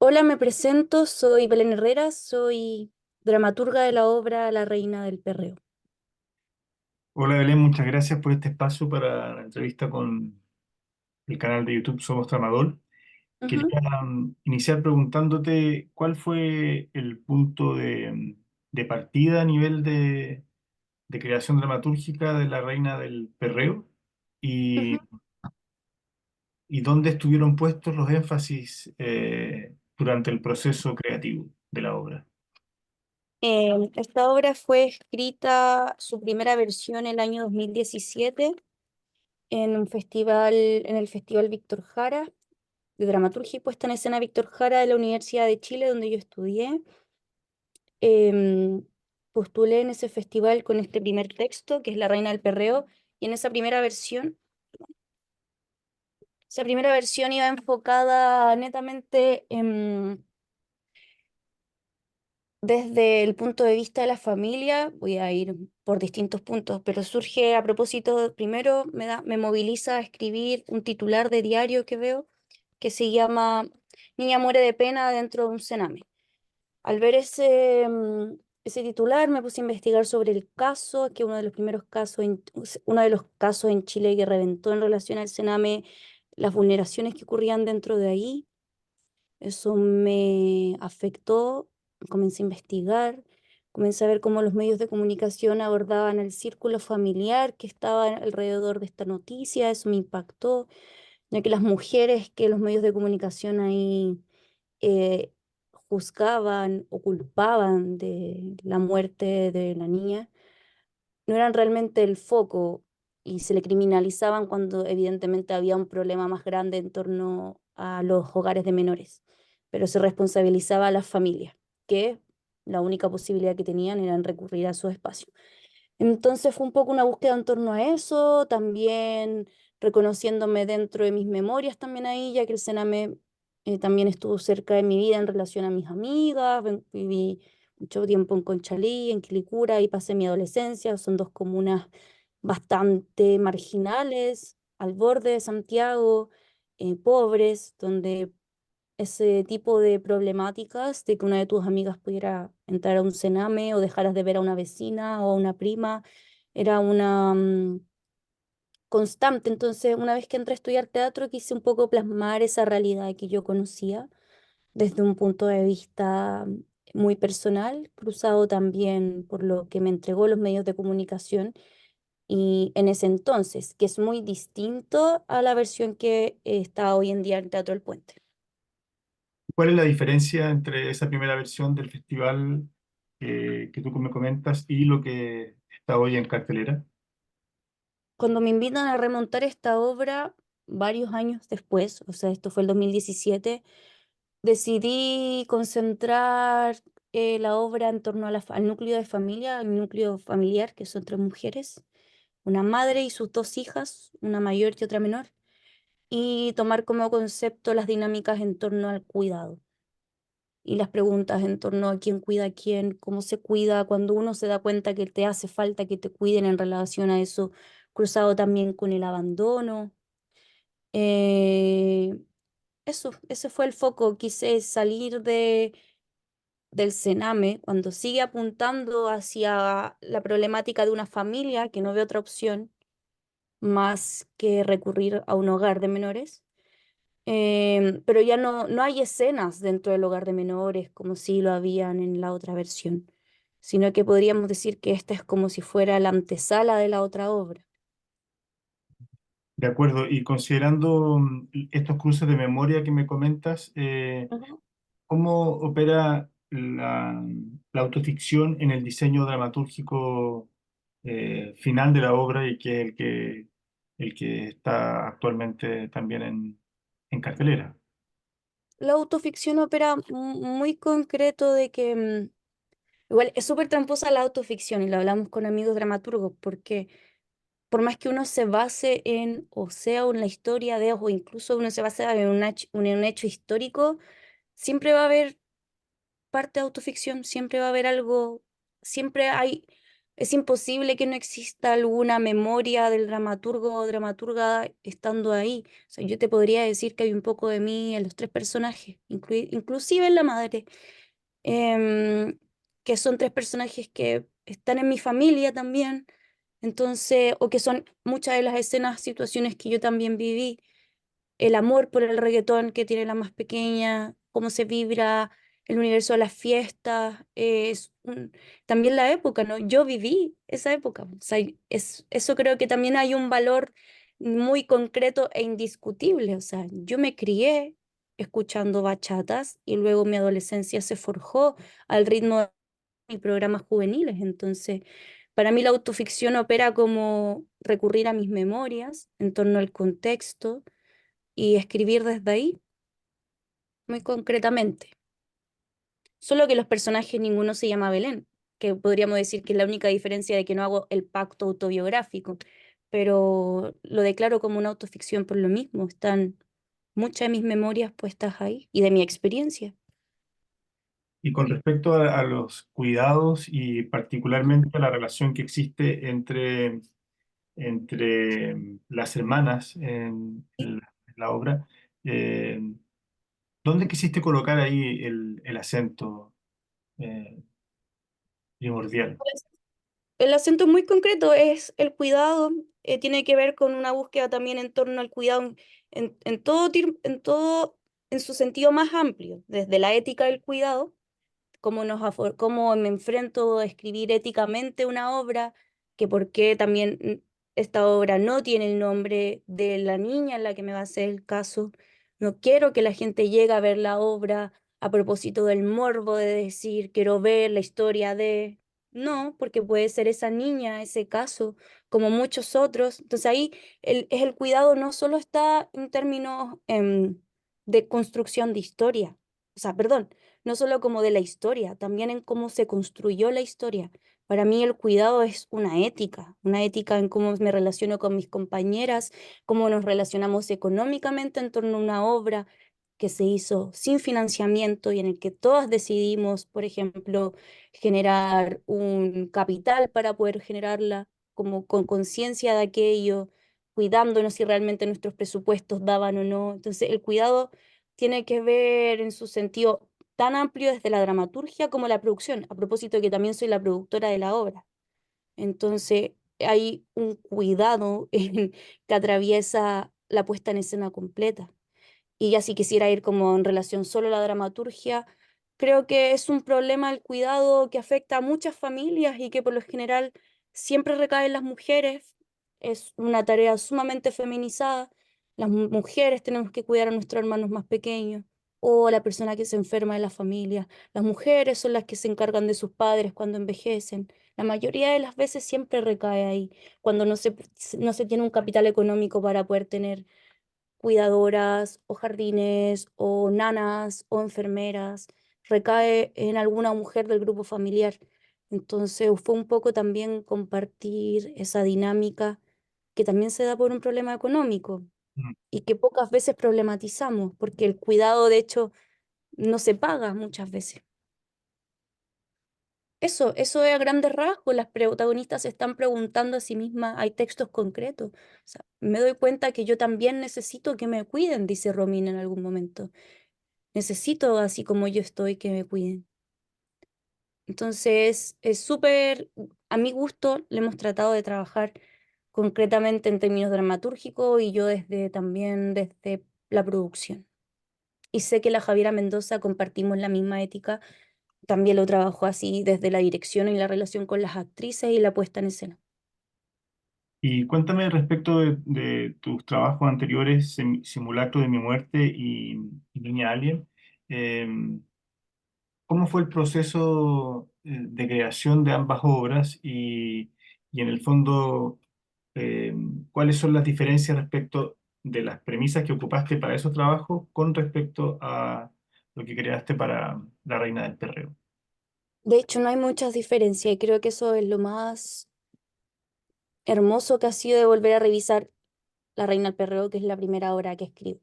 Hola, me presento, soy Belén Herrera, soy dramaturga de la obra La Reina del Perreo. Hola Belén, muchas gracias por este espacio para la entrevista con el canal de YouTube Somos Tramadol. Ujú. Quería iniciar preguntándote cuál fue el punto de partida a nivel de creación dramatúrgica de La Reina del Perreo Ujú. y, y dónde estuvieron puestos los énfasis durante el proceso creativo de la obra. Esta obra fue escrita, su primera versión el año 2017 en un festival, en el Festival Víctor Jara de Dramaturgia y Puesta en Escena Víctor Jara de la Universidad de Chile, donde yo estudié. Em, Postulé en ese festival con este primer texto, que es La Reina del Perreo, y en esa primera versión iba enfocada netamente en desde el punto de vista de la familia. Voy a ir por distintos puntos, pero surge a propósito, primero me moviliza a escribir un titular de diario que veo que se llama Niña muere de pena dentro de un cename. Al ver ese titular me puse a investigar sobre el caso, que uno de los casos en Chile que reventó en relación al cename, las vulneraciones que ocurrían dentro de ahí. Eso me afectó, comencé a investigar, comencé a ver cómo los medios de comunicación abordaban el círculo familiar que estaba alrededor de esta noticia. Eso me impactó, ya que las mujeres que los medios de comunicación ahí eh, juzgaban o culpaban de la muerte de la niña no eran realmente el foco y se le criminalizaban cuando evidentemente había un problema más grande en torno a los hogares de menores, pero se responsabilizaba a las familias, que la única posibilidad que tenían era en recurrir a esos espacios. Entonces fue un poco una búsqueda en torno a eso, también reconociéndome dentro de mis memorias también ahí, ya que el Sename también estuvo cerca de mi vida en relación a mis amigas. Viví mucho tiempo en Conchalí, en Quilicura, y pasé mi adolescencia. Son dos comunas bastante marginales, al borde de Santiago, pobres, donde ese tipo de problemáticas de que una de tus amigas pudiera entrar a un cename o dejaras de ver a una vecina o a una prima, era una constante. Entonces, una vez que entré a estudiar teatro, quise un poco plasmar esa realidad que yo conocía desde un punto de vista muy personal, cruzado también por lo que me entregó los medios de comunicación. Y en ese entonces, que es muy distinto a la versión que está hoy en día en Teatro El Puente. ¿Cuál es la diferencia entre esa primera versión del festival que tú me comentas y lo que está hoy en cartelera? Cuando me invitan a remontar esta obra varios años después, o sea, esto fue el 2017, decidí concentrar la obra en torno a al núcleo de familia, al núcleo familiar, que son tres mujeres, una madre y sus dos hijas, una mayor y otra menor, y tomar como concepto las dinámicas en torno al cuidado y las preguntas en torno a quién cuida a quién, cómo se cuida, cuando uno se da cuenta que te hace falta que te cuiden en relación a eso, cruzado también con el abandono. Eh, ese fue el foco. Quise salir del Sename cuando sigue apuntando hacia la problemática de una familia que no ve otra opción más que recurrir a un hogar de menores. Pero ya no hay escenas dentro del hogar de menores como si lo habían en la otra versión, sino que podríamos decir que esta es como si fuera la antesala de la otra obra. De acuerdo, y considerando estos cruces de memoria que me comentas, Ujú. ¿cómo opera la autoficción en el diseño dramatúrgico final de la obra y que es el que está actualmente también en cartelera? La autoficción opera muy concreto de que igual es súper tramposa la autoficción y lo hablamos con amigos dramaturgos porque por más que uno se base en o sea en la historia de o incluso uno se base en en un hecho histórico, siempre va a haber parte de autoficción, siempre va a haber algo, siempre hay. Es imposible que no exista alguna memoria del dramaturgo o dramaturga estando ahí. O sea, yo te podría decir que hay un poco de mí en los tres personajes, inclusive en la madre, em, que son tres personajes que están en mi familia también. Entonces, o que son muchas de las escenas, situaciones que yo también viví, el amor por el reggaetón que tiene la más pequeña, cómo se vibra el universo de las fiestas, también la época, ¿no? Yo viví esa época, o sea, eso creo que también hay un valor muy concreto e indiscutible, o sea, yo me crié escuchando bachatas y luego mi adolescencia se forjó al ritmo de mis programas juveniles, entonces... Para mí la autoficción opera como recurrir a mis memorias en torno al contexto y escribir desde ahí, muy concretamente. Solo que los personajes ninguno se llama Belén, que podríamos decir que es la única diferencia de que no hago el pacto autobiográfico, pero lo declaro como una autoficción por lo mismo. Están muchas de mis memorias puestas ahí y de mi experiencia. Y con respecto a los cuidados y particularmente a la relación que existe entre las hermanas en la obra, eh, ¿dónde quisiste colocar ahí el acento eh, primordial? El acento muy concreto es el cuidado, tiene que ver con una búsqueda también en torno al cuidado en todo, en todo, en su sentido más amplio, desde la ética del cuidado cómo me enfrento a escribir éticamente una obra, que por qué también esta obra no tiene el nombre de la niña en la que me va a hacer el caso. No quiero que la gente llegue a ver la obra a propósito del morbo de decir, quiero ver la historia de... No, porque puede ser esa niña, ese caso, como muchos otros. Entonces ahí es el cuidado no solo está en términos de construcción de historia, o sea, perdón, no solo como de la historia, también en cómo se construyó la historia. Para mí el cuidado es una ética en cómo me relaciono con mis compañeras, cómo nos relacionamos económicamente en torno a una obra que se hizo sin financiamiento y en el que todas decidimos, por ejemplo, generar un capital para poder generarla, como con conciencia de aquello, cuidándonos si realmente nuestros presupuestos daban o no. Entonces, el cuidado tiene que ver en su sentido tan amplio desde la dramaturgia como la producción, a propósito de que también soy la productora de la obra. Entonces, hay un cuidado que atraviesa la puesta en escena completa. Y ya si quisiera ir como en relación solo a la dramaturgia, creo que es un problema el cuidado que afecta a muchas familias y que por lo general siempre recae en las mujeres. Es una tarea sumamente feminizada. Las mujeres tenemos que cuidar a nuestros hermanos más pequeños o a la persona que se enferma de la familia. Las mujeres son las que se encargan de sus padres cuando envejecen. La mayoría de las veces siempre recae ahí, cuando no se tiene un capital económico para poder tener cuidadoras o jardines o nanas o enfermeras, recae en alguna mujer del grupo familiar. Entonces fue un poco también compartir esa dinámica que también se da por un problema económico Mm. y que pocas veces problematizamos, porque el cuidado de hecho no se paga muchas veces. Eso es a grandes rasgos. Las protagonistas se están preguntando a sí mismas, hay textos concretos. O sea, me doy cuenta que yo también necesito que me cuiden, dice Romina en algún momento. Necesito, así como yo estoy, que me cuiden. Entonces, es súper, a mi gusto, le hemos tratado de trabajar concretamente en términos dramatúrgicos y yo desde también desde la producción. Y sé que la Javiera Mendoza compartimos la misma ética, también lo trabajó así desde la dirección y la relación con las actrices y la puesta en escena. Y cuéntame respecto de tus trabajos anteriores, Simulacro de mi muerte y Niña Alien. em, ¿Cómo fue el proceso de creación de ambas obras y en el fondo, cuáles son las diferencias respecto de las premisas que ocupaste para esos trabajos con respecto a lo que creaste para La Reina del Perreo? De hecho, no hay muchas diferencias y creo que eso es lo más hermoso que ha sido de volver a revisar La Reina del Perreo, que es la primera obra que escribo.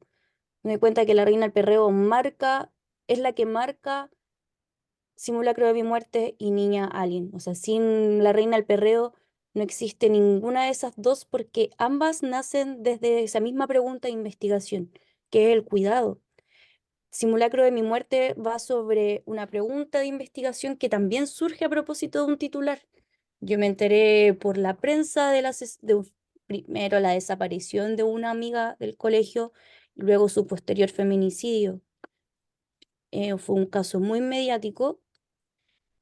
Me doy cuenta que La Reina del Perreo marca, es la que marca Simulacro de mi muerte y Niña Alien. O sea, sin La Reina del Perreo no existe ninguna de esas dos porque ambas nacen desde esa misma pregunta de investigación, que es el cuidado. Simulacro de mi muerte va sobre una pregunta de investigación que también surge a propósito de un titular. Yo me enteré por la prensa primero la desaparición de una amiga del colegio, luego su posterior feminicidio. Fue un caso muy mediático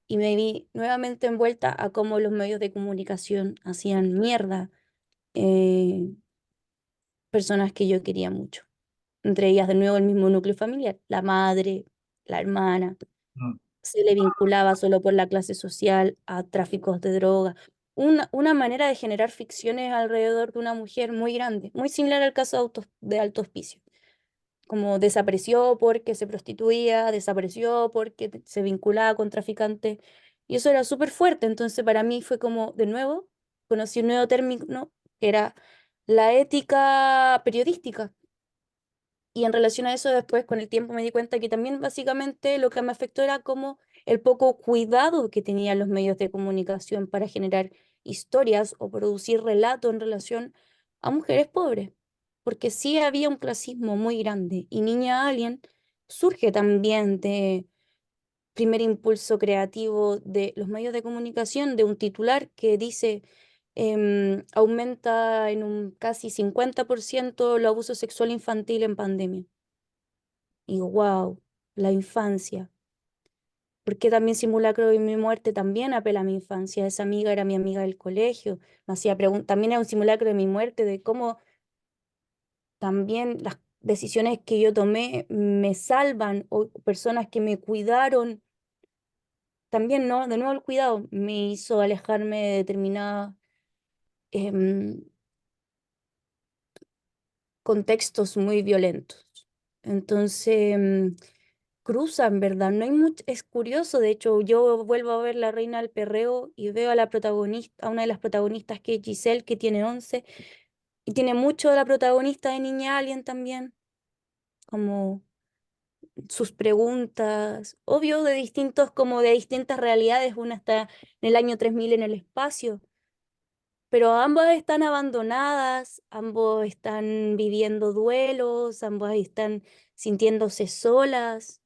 y me vi nuevamente envuelta a cómo los medios de comunicación hacían mierda eh, personas que yo quería mucho. Entre ellas, de nuevo, el mismo núcleo familiar, la madre, la hermana. Mm, Se le vinculaba solo por la clase social a tráficos de droga. Una manera de generar ficciones alrededor de una mujer muy grande, muy similar al caso de Alto Hospicio. Como desapareció porque se prostituía, desapareció porque se vinculaba con traficantes. Y eso era súper fuerte. Entonces, para mí fue como, de nuevo, conocí un nuevo término que era la ética periodística. Y en relación a eso, después con el tiempo me di cuenta que también básicamente lo que me afectó era como el poco cuidado que tenían los medios de comunicación para generar historias o producir relatos en relación a mujeres pobres. Porque sí había un clasismo muy grande y Niña Alien surge también de primer impulso creativo de los medios de comunicación, de un titular que dice aumenta en un casi 50% el abuso sexual infantil en pandemia. Y wow, la infancia. Porque también Simulacro de mi muerte también apela a mi infancia. Esa amiga era mi amiga del colegio. Me hacía preguntas. También era un simulacro de mi muerte, de cómo también las decisiones que yo tomé me salvan o personas que me cuidaron. También, ¿no? De nuevo el cuidado me hizo alejarme de determinados em, contextos muy violentos. Entonces, cruzan, ¿verdad? No hay mucho, es curioso, de hecho, yo vuelvo a ver La Reina del Perreo y veo a la protagonista, a una de las protagonistas que es Giselle, que tiene 11 y tiene mucho de la protagonista de Niña Alien también, como sus preguntas, obvio, de distintos, como de distintas realidades, una está en el año 3000 en el espacio, pero ambas están abandonadas, ambos están viviendo duelos, ambas están sintiéndose solas,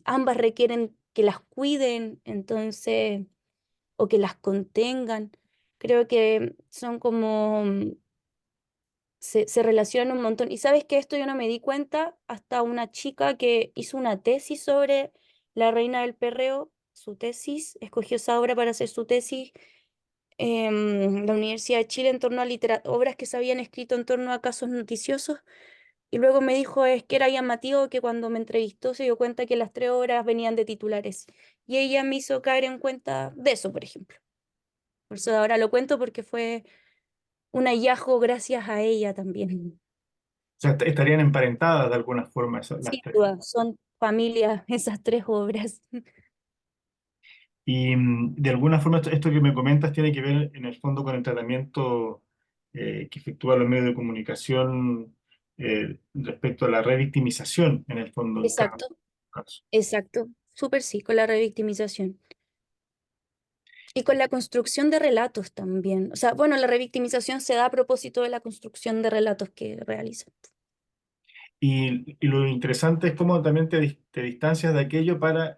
ambas requieren que las cuiden, entonces, o que las contengan. Creo que son como, se relacionan un montón. Y sabes que esto yo no me di cuenta hasta una chica que hizo una tesis sobre La Reina del Perreo, su tesis, escogió esa obra para hacer su tesis en la Universidad de Chile en torno a obras que se habían escrito en torno a casos noticiosos. Y luego me dijo, es que era llamativo que cuando me entrevistó se dio cuenta que las 3 horas venían de titulares. Y ella me hizo caer en cuenta de eso, por ejemplo. Por eso ahora lo cuento porque fue un hallazgo gracias a ella también. O sea, estarían emparentadas de alguna forma las Sin tres. duda, son familias esas 3 obras. Y de alguna forma esto que me comentas tiene que ver en el fondo con el tratamiento que efectúan los medios de comunicación respecto a la revictimización en el fondo en cada Exacto, caso. exacto. Súper sí, con la revictimización. Y con la construcción de relatos también. O sea, bueno, la revictimización se da a propósito de la construcción de relatos que realizan. Y lo interesante es cómo también te distancias de aquello para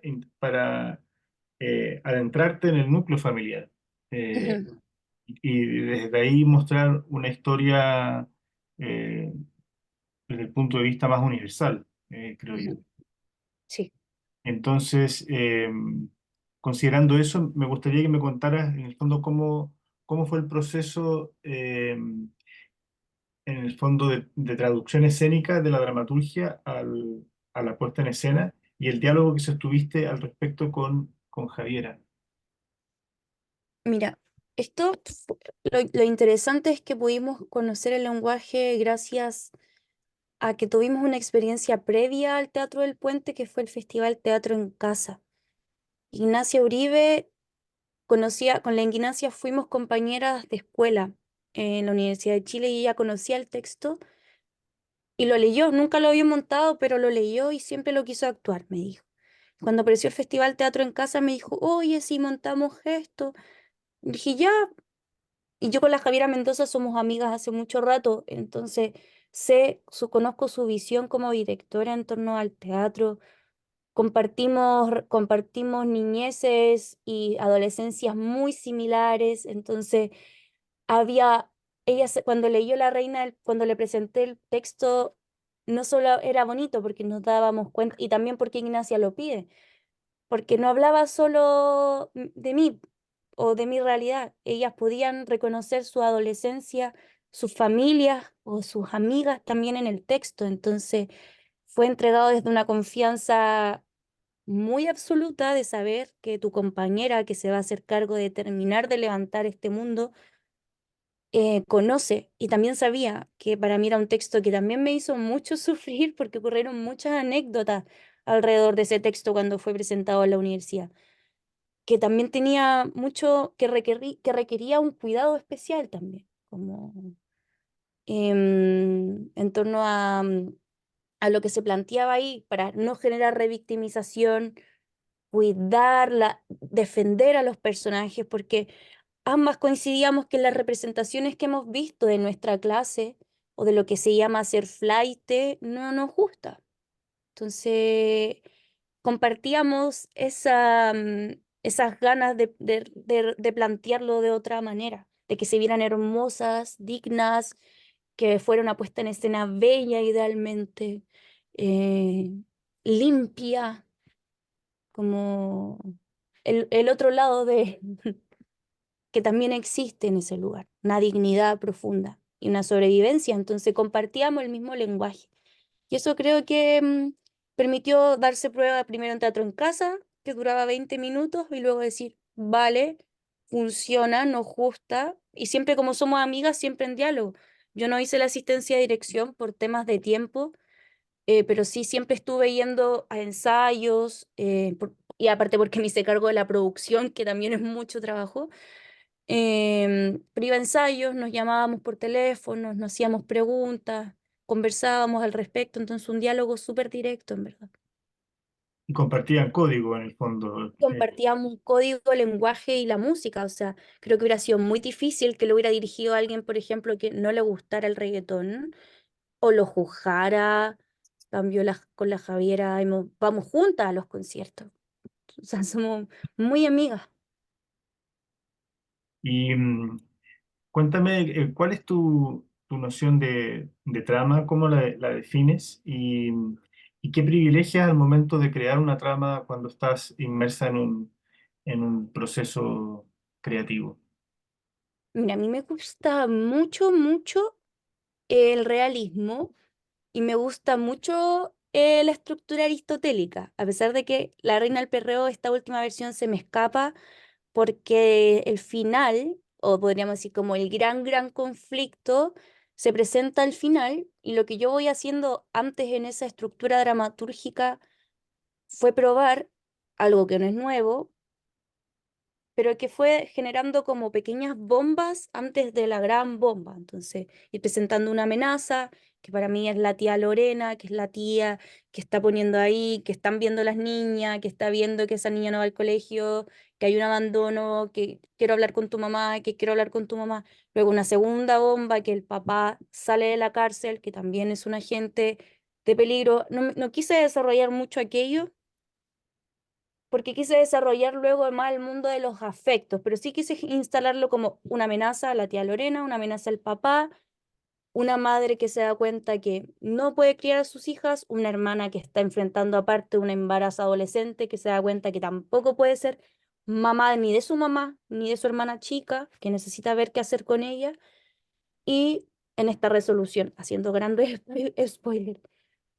adentrarte en el núcleo familiar. Eh, Ujú, y desde ahí mostrar una historia eh, desde el punto de vista más universal, creo yo. ujú. Sí. Entonces, considerando eso, me gustaría que me contaras en el fondo cómo fue el proceso, en el fondo de traducción escénica de la dramaturgia a la puesta en escena y el diálogo que sostuviste al respecto con Javiera. Mira, lo interesante es que pudimos conocer el lenguaje gracias a que tuvimos una experiencia previa al Teatro del Puente, que fue el Festival Teatro en Casa. Ignacia Uribe conocía, con la Ignacia fuimos compañeras de escuela en la Universidad de Chile y ella conocía el texto y lo leyó. Nunca lo había montado, pero lo leyó y siempre lo quiso actuar, me dijo. Cuando apareció el Festival Teatro en Casa me dijo, oye, si montamos esto. Y dije, ya. Y yo con la Javiera Mendoza somos amigas hace mucho rato, entonces conozco su visión como directora en torno al teatro. Compartimos niñeces y adolescencias muy similares, entonces había, cuando leyó La Reina, cuando le presenté el texto, no solo era bonito porque nos dábamos cuenta, y también porque Ignacia lo pide, porque no hablaba solo de mí o de mi realidad, ellas podían reconocer su adolescencia, sus familias o sus amigas también en el texto, entonces fue entregado desde una confianza muy absoluta de saber que tu compañera que se va a hacer cargo de terminar de levantar este mundo conoce y también sabía que para mí era un texto que también me hizo mucho sufrir porque ocurrieron muchas anécdotas alrededor de ese texto cuando fue presentado en la universidad, que también tenía mucho que requería un cuidado especial también, como en torno a lo que se planteaba ahí para no generar revictimización, cuidarla, defender a los personajes, porque ambas coincidíamos que las representaciones que hemos visto de nuestra clase o de lo que se llama ser flaite no nos gusta. Entonces, compartíamos esas ganas de plantearlo de otra manera, de que se vieran hermosas, dignas, que fuera una puesta en escena bella idealmente, eh, limpia, como el otro lado de que también existe en ese lugar, una dignidad profunda y una sobrevivencia. Entonces compartíamos el mismo lenguaje. Y eso creo que permitió darse prueba primero en teatro en casa, que duraba 20 minutos, y luego decir, vale, funciona, nos gusta, y siempre como somos amigas, siempre en diálogo. Yo no hice la asistencia de dirección por temas de tiempo, pero sí siempre estuve yendo a ensayos, y aparte porque me hice cargo de la producción, que también es mucho trabajo. Pero iba a ensayos, nos llamábamos por teléfono, nos hacíamos preguntas, conversábamos al respecto, entonces un diálogo súper directo, en verdad. Y compartían código en el fondo. Compartíamos un código, lenguaje y la música, o sea, creo que hubiera sido muy difícil que lo hubiera dirigido a alguien, por ejemplo, que no le gustara el reggaetón o lo juzgara. Cambio con la Javiera, vamos juntas a los conciertos, o sea, somos muy amigas. Y cuéntame, ¿cuál es tu noción de trama? ¿Cómo la defines? Y qué privilegias al momento de crear una trama cuando estás inmersa en un proceso creativo? Mira, a mí me gusta mucho, mucho el realismo y me gusta mucho la estructura aristotélica, a pesar de que La Reina del Perreo, esta última versión, se me escapa porque el final, o podríamos decir como el gran conflicto, se presenta al final y lo que yo voy haciendo antes en esa estructura dramatúrgica fue probar algo que no es nuevo, pero que fue generando como pequeñas bombas antes de la gran bomba. Entonces, ir presentando una amenaza, que para mí es la tía Lorena, que es la tía que está poniendo ahí, que están viendo las niñas, que está viendo que esa niña no va al colegio, que hay un abandono, que quiero hablar con tu mamá, que quiero hablar con tu mamá. Luego una segunda bomba, que el papá sale de la cárcel, que también es un agente de peligro. No quise desarrollar mucho aquello porque quise desarrollar luego más el mundo de los afectos, pero sí quise instalarlo como una amenaza a la tía Lorena, una amenaza al papá, una madre que se da cuenta que no puede criar a sus hijas, una hermana que está enfrentando aparte un embarazo adolescente que se da cuenta que tampoco puede ser mamá ni de su mamá ni de su hermana chica, que necesita ver qué hacer con ella, y en esta resolución, haciendo grandes spoiler,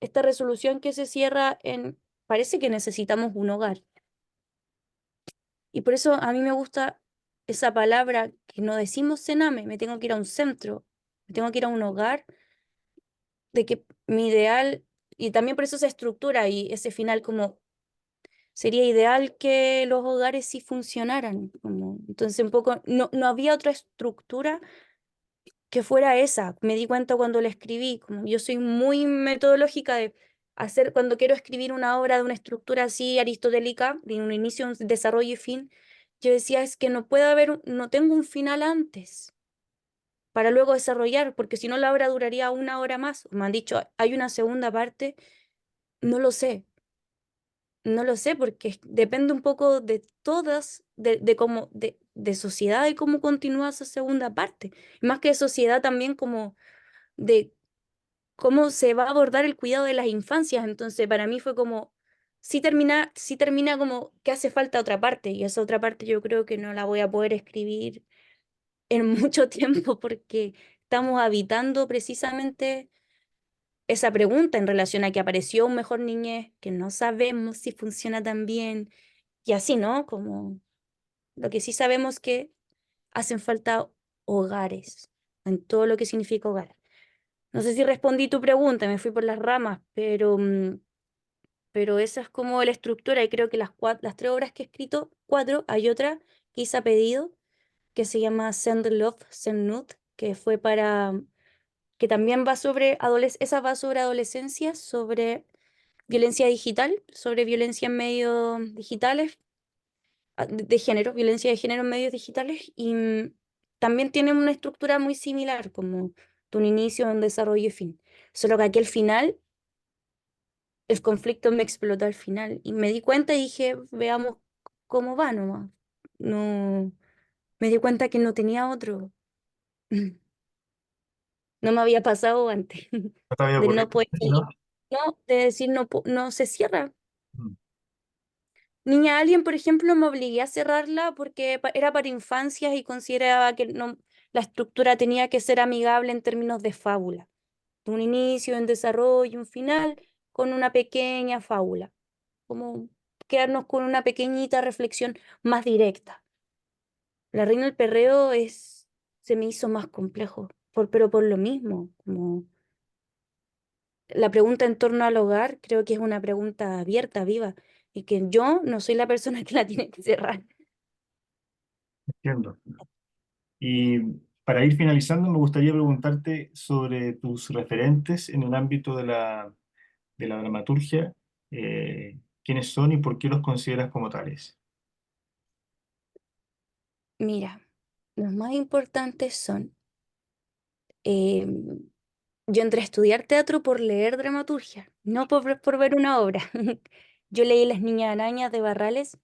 esta resolución que se cierra en, parece que necesitamos un hogar. Y por eso a mí me gusta esa palabra que no decimos cename, me tengo que ir a un centro, me tengo que ir a un hogar, de que mi ideal, y también por eso esa estructura y ese final como sería ideal que los hogares sí funcionaran. Como, entonces un poco, no había otra estructura que fuera esa. Me di cuenta cuando la escribí, como yo soy muy metodológica cuando quiero escribir una obra de una estructura así aristotélica, de un inicio, un desarrollo y fin, yo decía, es que no puede haber, no tengo un final antes para luego desarrollar, porque si no la obra duraría una hora más. Me han dicho, hay una segunda parte, no lo sé, no lo sé, porque depende un poco de todas, de cómo, de sociedad y cómo continúa esa segunda parte. Y más que de sociedad también como de cómo se va a abordar el cuidado de las infancias. Entonces, para mí fue como, sí termina como que hace falta otra parte, y esa otra parte yo creo que no la voy a poder escribir en mucho tiempo porque estamos habitando precisamente esa pregunta en relación a que apareció un mejor niñez, que no sabemos si funciona tan bien, y así, ¿no? Como lo que sí sabemos que hacen falta hogares, en todo lo que significa hogar. No sé si respondí tu pregunta, me fui por las ramas, pero esa es como la estructura y creo que las tres obras que he escrito, cuatro, hay otra que hice a pedido, que se llama Send Love, Send Nude, que fue para, que también va sobre, esa va sobre adolescencia, sobre violencia digital, sobre violencia en medios digitales, de género, violencia de género en medios digitales, y también tiene una estructura muy similar, como de un inicio, un desarrollo y fin. Solo que aquí al final, el conflicto me explotó al final, y me di cuenta y dije, veamos cómo va nomás. No, me di cuenta que no tenía otro. No me había pasado antes, No te había de ocurrido, no poder seguir. ¿no? No, de decir no, no se cierra. Mm. Niña Alien, por ejemplo, me obligué a cerrarla porque era para infancias y consideraba que no, la estructura tenía que ser amigable en términos de fábula. Un inicio, un desarrollo, un final, con una pequeña fábula. Como quedarnos con una pequeñita reflexión más directa. La Reina del Perreo se me hizo más complejo, pero por lo mismo, como la pregunta en torno al hogar, creo que es una pregunta abierta, viva, y que yo no soy la persona que la tiene que cerrar. Entiendo. Y para ir finalizando, me gustaría preguntarte sobre tus referentes en el ámbito de la dramaturgia, quiénes son y por qué los consideras como tales. Mira, los más importantes son, eh, yo entré a estudiar teatro por leer dramaturgia, no por ver una obra. Yo leí Las Niñas Arañas de Barrales,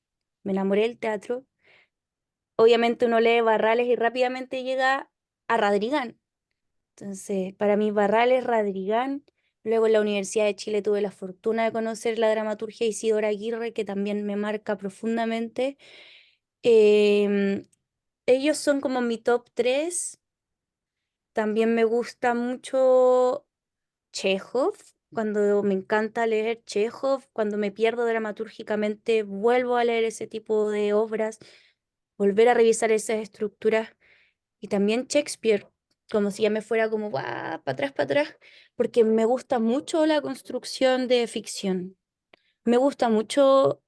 me enamoré del teatro. Obviamente uno lee Barrales y rápidamente llega a Radrigán. Entonces, para mí Barrales, Radrigán. Luego en la Universidad de Chile tuve la fortuna de conocer la dramaturgia de Isidora Aguirre, que también me marca profundamente. Em, Ellos son como mi top 3. También me gusta mucho Chekhov. Cuando me encanta leer Chekhov, cuando me pierdo dramatúrgicamente, vuelvo a leer ese tipo de obras, volver a revisar esas estructuras. Y también Shakespeare, como si ya me fuera como para atrás, porque me gusta mucho la construcción de ficción. Me gusta mucho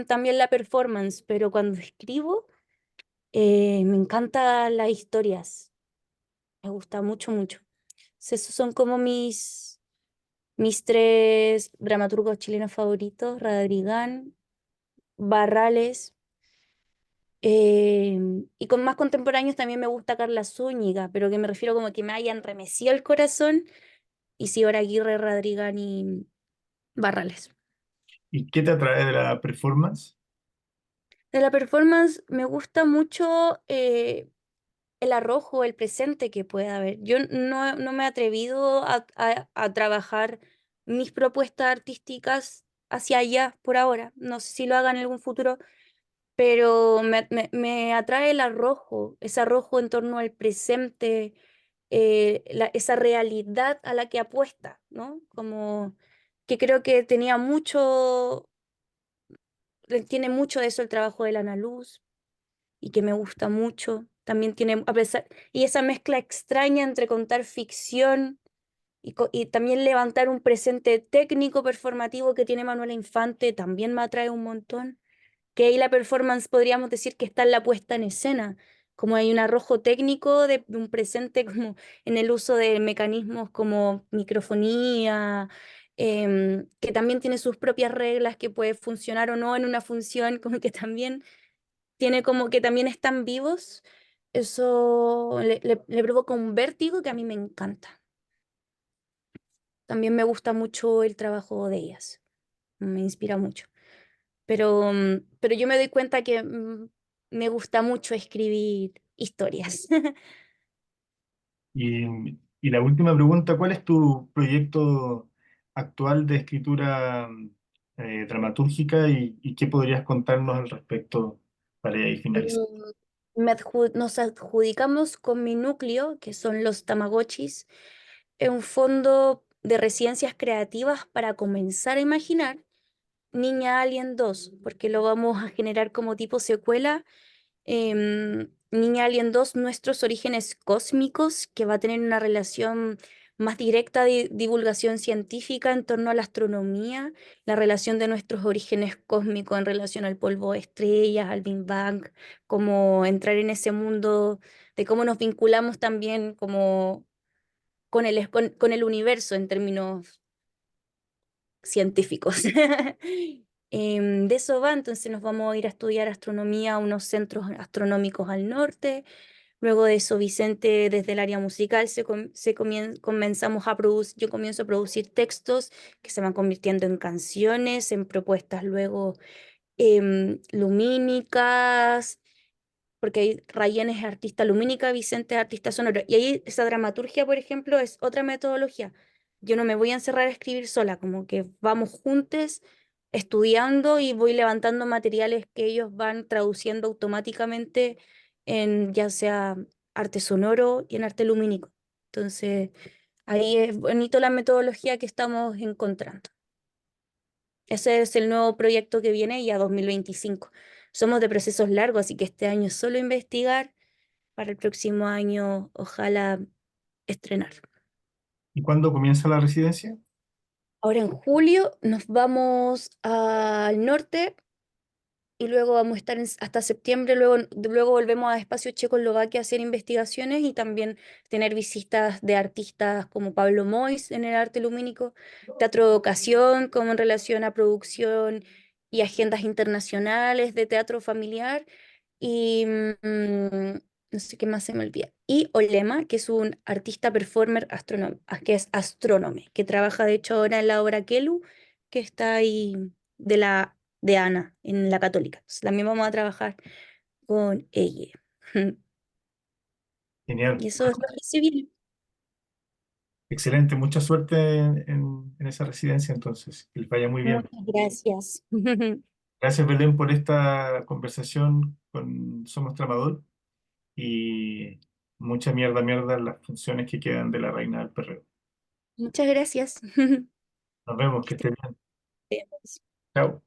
también la performance, pero cuando escribo me encantan las historias. Me gusta mucho, mucho. Esos son como mis tres dramaturgos chilenos favoritos, Radrigán, Barrales, y con más contemporáneos también me gusta Carla Zúñiga, pero que me refiero como que me hayan remecido el corazón, Isidora Aguirre, Radrigán y Barrales. ¿Y qué te atrae de la performance? De la performance me gusta mucho el arrojo, el presente que pueda haber. Yo no me he atrevido a trabajar mis propuestas artísticas hacia allá por ahora. No sé si lo haga en algún futuro, pero me atrae el arrojo, ese arrojo en torno al presente, esa realidad a la que apuesta, ¿no? Como que creo que tiene mucho de eso el trabajo de la Ana Luz y que me gusta mucho. También tiene, y esa mezcla extraña entre contar ficción y también levantar un presente técnico performativo que tiene Manuela Infante, también me atrae un montón. Que ahí la performance podríamos decir que está en la puesta en escena, como hay un arrojo técnico de un presente como en el uso de mecanismos como microfonía, que también tiene sus propias reglas, que puede funcionar o no en una función, como que también tiene como que también están vivos. Eso le provoca un vértigo que a mí me encanta. También me gusta mucho el trabajo de ellas, me inspira mucho. Pero yo me doy cuenta que me gusta mucho escribir historias. Y, y la última pregunta, ¿cuál es tu proyecto actual de escritura dramatúrgica y qué podrías contarnos al respecto para ahí finalizar? Mm, nos adjudicamos con mi núcleo, que son los Tamagotchis, en un fondo de residencias creativas para comenzar a imaginar Niña Alien 2 porque lo vamos a generar como tipo secuela. Niña Alien 2 nuestros orígenes cósmicos, que va a tener una relación más directa de divulgación científica en torno a la astronomía, la relación de nuestros orígenes cósmicos en relación al polvo de estrellas, al Big Bang, cómo entrar en ese mundo, de cómo nos vinculamos también como con el universo en términos científicos. De eso va, entonces nos vamos a ir a estudiar astronomía a unos centros astronómicos al norte. Luego de eso, Vicente, desde el área musical, comenzamos a producir, yo comienzo a producir textos que se van convirtiendo en canciones, en propuestas luego lumínicas, porque ahí Rayen es artista lumínica, Vicente es artista sonoro. Y ahí esa dramaturgia, por ejemplo, es otra metodología. Yo no me voy a encerrar a escribir sola, como que vamos juntos estudiando y voy levantando materiales que ellos van traduciendo automáticamente en ya sea arte sonoro y en arte lumínico. Entonces, ahí es bonito la metodología que estamos encontrando. Ese es el nuevo proyecto que viene ya 2025. Somos de procesos largos, así que este año solo investigar, para el próximo año ojalá estrenar. ¿Y cuándo comienza la residencia? Ahora en julio nos vamos al norte y luego vamos a estar hasta septiembre, luego volvemos a Espacio Checoslovaquia a hacer investigaciones y también tener visitas de artistas como Pablo Mois en el arte lumínico, teatro de ocasión como en relación a producción y agendas internacionales de teatro familiar y no sé qué más se me olvida. Y Olema, que es un artista performer que es astrónome, que trabaja de hecho ahora en la obra Kelu, que está ahí de Ana en la Católica. Entonces, también vamos a trabajar con ella. Genial. Y eso es lo que se viene. Excelente, mucha suerte en esa residencia entonces, que les vaya muy bien. Muchas gracias. Gracias Belén por esta conversación con Somos Tramador y mucha mierda, mierda las funciones que quedan de La Reina del Perreo. Muchas gracias. Nos vemos, Que que esté estén bien. bien. Chao.